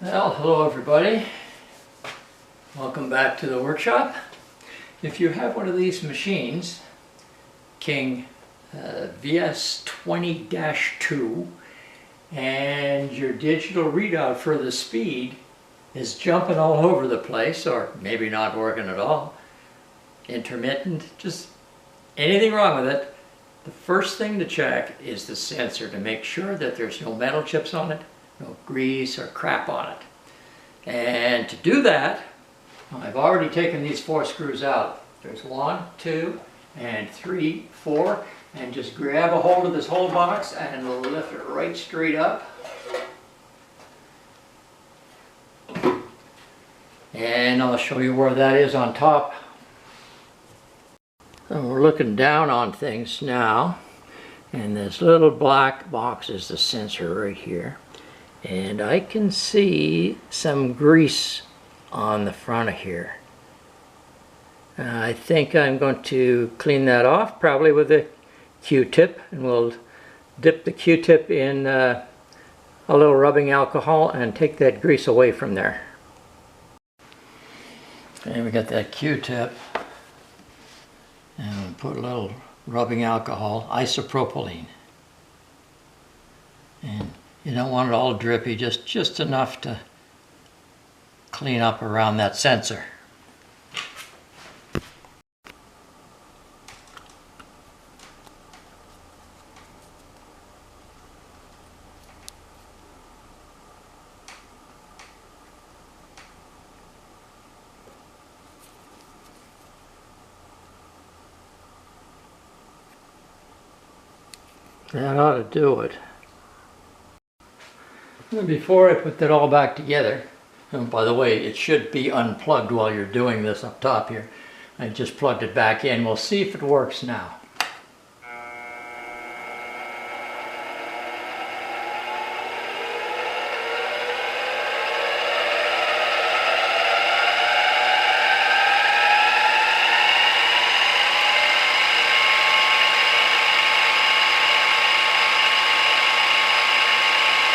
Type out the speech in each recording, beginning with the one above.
Well, hello everybody. Welcome back to the workshop. If you have one of these machines, King VS20-2, and your digital readout for the speed is jumping all over the place, or maybe not working at all, intermittent, just anything wrong with it, the first thing to check is the sensor to make sure that there's no metal chips on it, no grease or crap on it. And to do that, I've already taken these 4 screws out. There's 1, 2, and 3, 4, and just grab a hold of this whole box and lift it right straight up. And I'll show you where that is on top. So we're looking down on things now, and this little black box is the sensor right here. And I can see some grease on the front of here. I think I'm going to clean that off, probably with a Q-tip, and we'll dip the Q-tip in a little rubbing alcohol and take that grease away from there. And we got that Q-tip, and we'll put a little rubbing alcohol, isopropylene. And you don't want it all drippy, just enough to clean up around that sensor. That ought to do it. And before I put that all back together, and by the way, it should be unplugged while you're doing this up top here. I just plugged it back in. We'll see if it works now.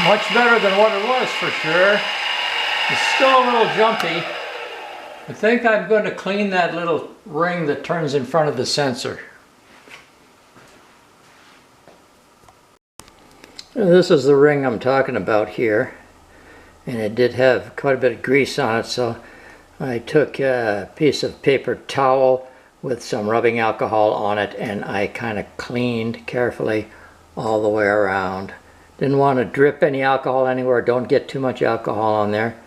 Much better than what it was, for sure. It's still a little jumpy. I think I'm going to clean that little ring that turns in front of the sensor. This is the ring I'm talking about here, and it did have quite a bit of grease on it, so I took a piece of paper towel with some rubbing alcohol on it, and I kind of cleaned carefully all the way around. Didn't want to drip any alcohol anywhere. Don't get too much alcohol on there.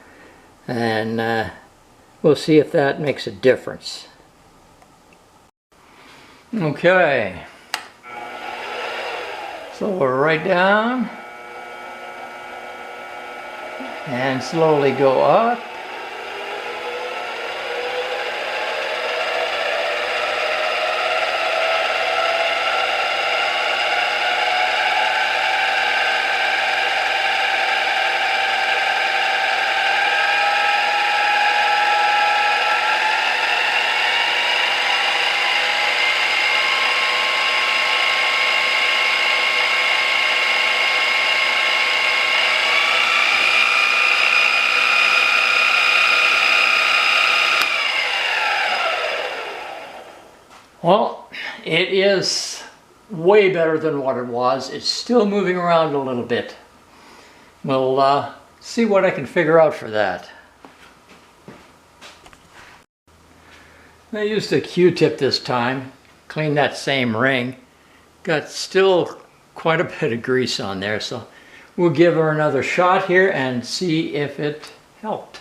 And we'll see if that makes a difference. Okay. So we're right down. And slowly go up. Well, it is way better than what it was. It's still moving around a little bit. We'll see what I can figure out for that. I used a Q-tip this time, cleaned that same ring. Got still quite a bit of grease on there, so we'll give her another shot here and see if it helped.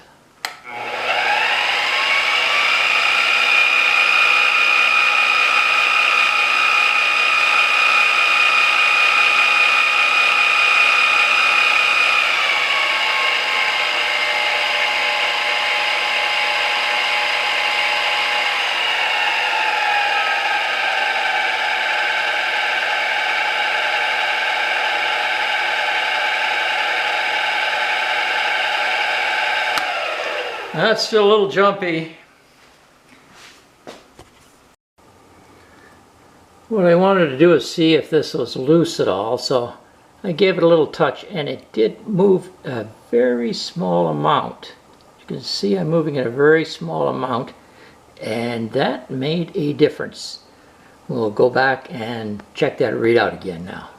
That's still a little jumpy. What I wanted to do is see if this was loose at all, so I gave it a little touch and it did move a very small amount. You can see I'm moving at a very small amount, and that made a difference. We'll go back and check that readout again now.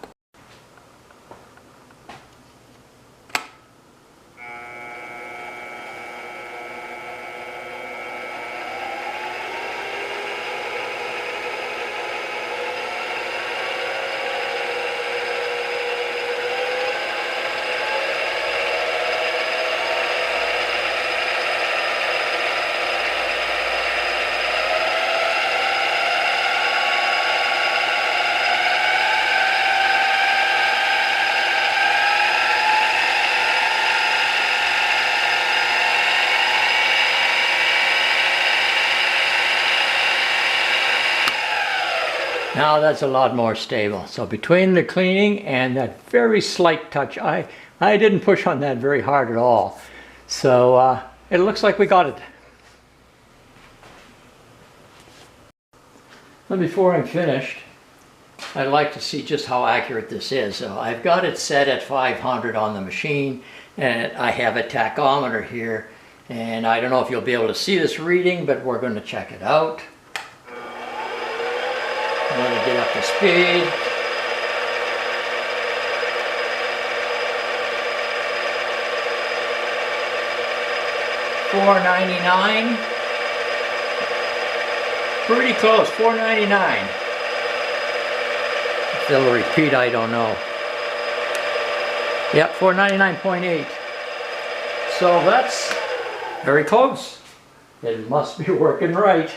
Now that's a lot more stable. So between the cleaning and that very slight touch, I didn't push on that very hard at all. So it looks like we got it. And before I'm finished, I'd like to see just how accurate this is. So I've got it set at 500 on the machine, and I have a tachometer here. And I don't know if you'll be able to see this reading, but we're going to check it out. I'm going to get up to speed. $4.99. Pretty close, $4.99. If they'll repeat, I don't know. Yep, $4.99.8. So that's very close. It must be working right.